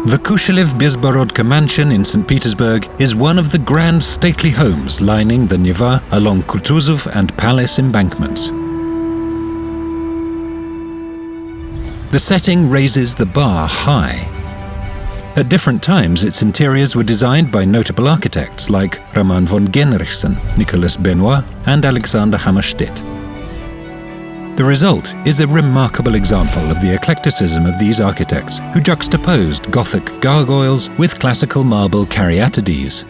The Kushelev-Bezborodko Mansion in St. Petersburg is one of the grand stately homes lining the Neva along Kutuzov and Palace embankments. The setting raises the bar high. At different times, its interiors were designed by notable architects like Roman von Genrichsen, Nicolas Benoit, and Alexander Hammerstedt. The result is a remarkable example of the eclecticism of these architects, who juxtaposed Gothic gargoyles with classical marble caryatides,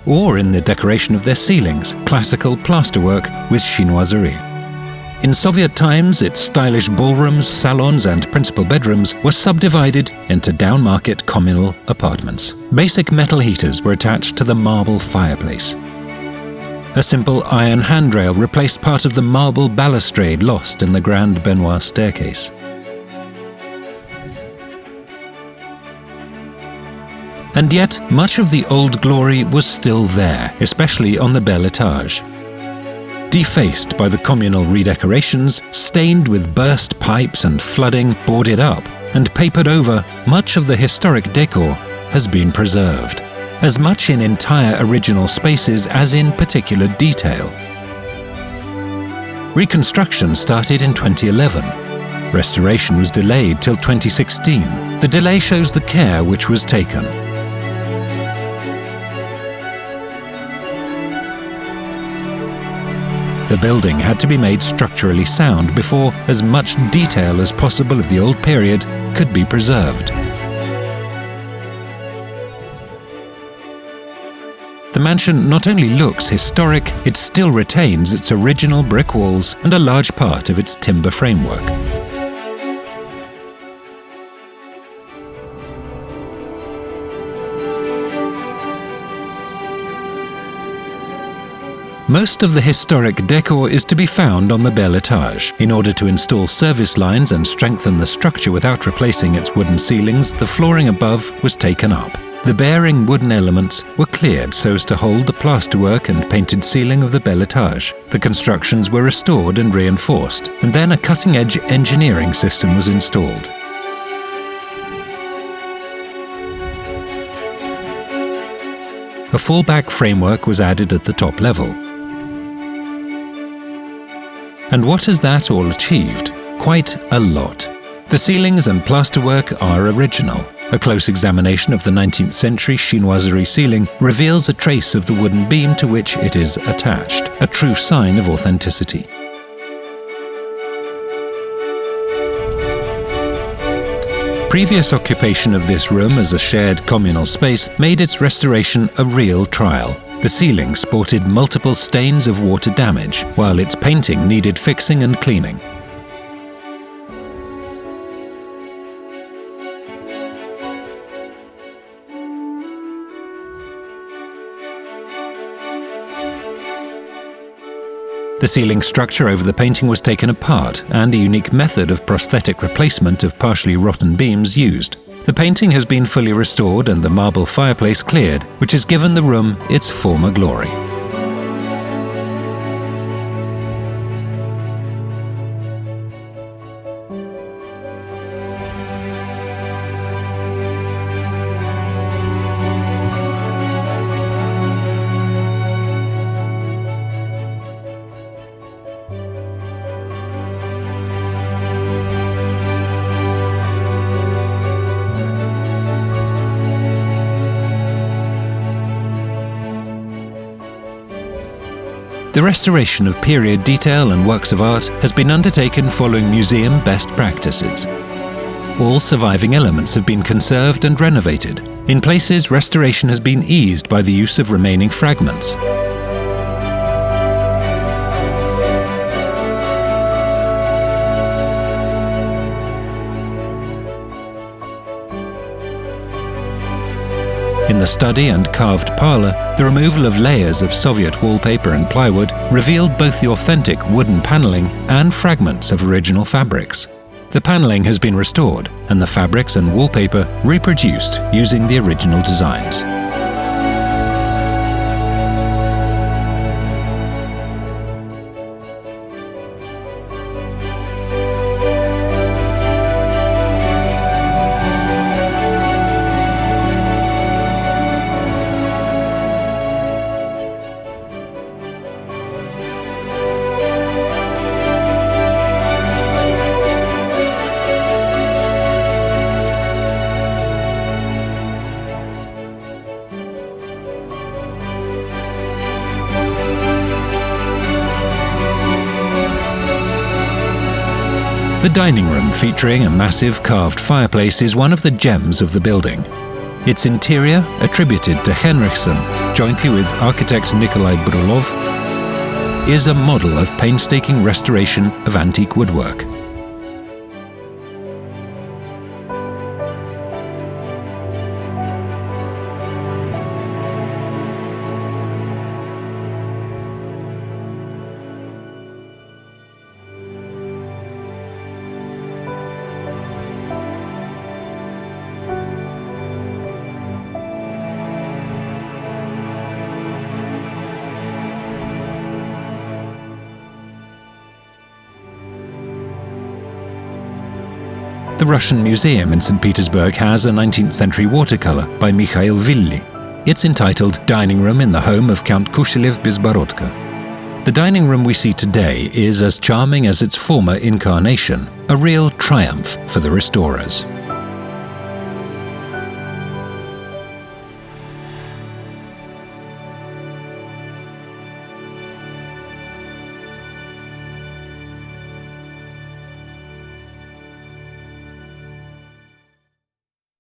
or in the decoration of their ceilings, classical plasterwork with chinoiserie. In Soviet times, its stylish ballrooms, salons, and principal bedrooms were subdivided into downmarket communal apartments. Basic metal heaters were attached to the marble fireplace. A simple iron handrail replaced part of the marble balustrade lost in the Grand Benoit staircase. And yet, much of the old glory was still there, especially on the bel étage. Defaced by the communal redecorations, stained with burst pipes and flooding, boarded up and papered over, much of the historic decor has been preserved, as much in entire original spaces as in particular detail. Reconstruction started in 2011. Restoration was delayed till 2016. The delay shows the care which was taken. The building had to be made structurally sound before as much detail as possible of the old period could be preserved. The mansion not only looks historic, it still retains its original brick walls and a large part of its timber framework. Most of the historic decor is to be found on the bel étage. In order to install service lines and strengthen the structure without replacing its wooden ceilings, the flooring above was taken up. The bearing wooden elements were cleared so as to hold the plasterwork and painted ceiling of the bel étage. The constructions were restored and reinforced, and then a cutting-edge engineering system was installed. A fallback framework was added at the top level. And what has that all achieved? Quite a lot. The ceilings and plasterwork are original. A close examination of the 19th century chinoiserie ceiling reveals a trace of the wooden beam to which it is attached, a true sign of authenticity. Previous occupation of this room as a shared communal space made its restoration a real trial. The ceiling sported multiple stains of water damage, while its painting needed fixing and cleaning. The ceiling structure over the painting was taken apart, and a unique method of prosthetic replacement of partially rotten beams used. The painting has been fully restored and the marble fireplace cleared, which has given the room its former glory. The restoration of period detail and works of art has been undertaken following museum best practices. All surviving elements have been conserved and renovated. In places, restoration has been eased by the use of remaining fragments. In the study and carved parlour, the removal of layers of Soviet wallpaper and plywood revealed both the authentic wooden panelling and fragments of original fabrics. The panelling has been restored, and the fabrics and wallpaper reproduced using the original designs. dining room, featuring a massive carved fireplace, is one of the gems of the building. Its interior, attributed to Henriksson, jointly with architect Nikolai Brulov, is a model of painstaking restoration of antique woodwork. The Russian Museum in St. Petersburg has a 19th century watercolor by Mikhail Villi. It's entitled Dining Room in the Home of Count Kushelev-Bezborodko. The dining room we see today is as charming as its former incarnation, a real triumph for the restorers.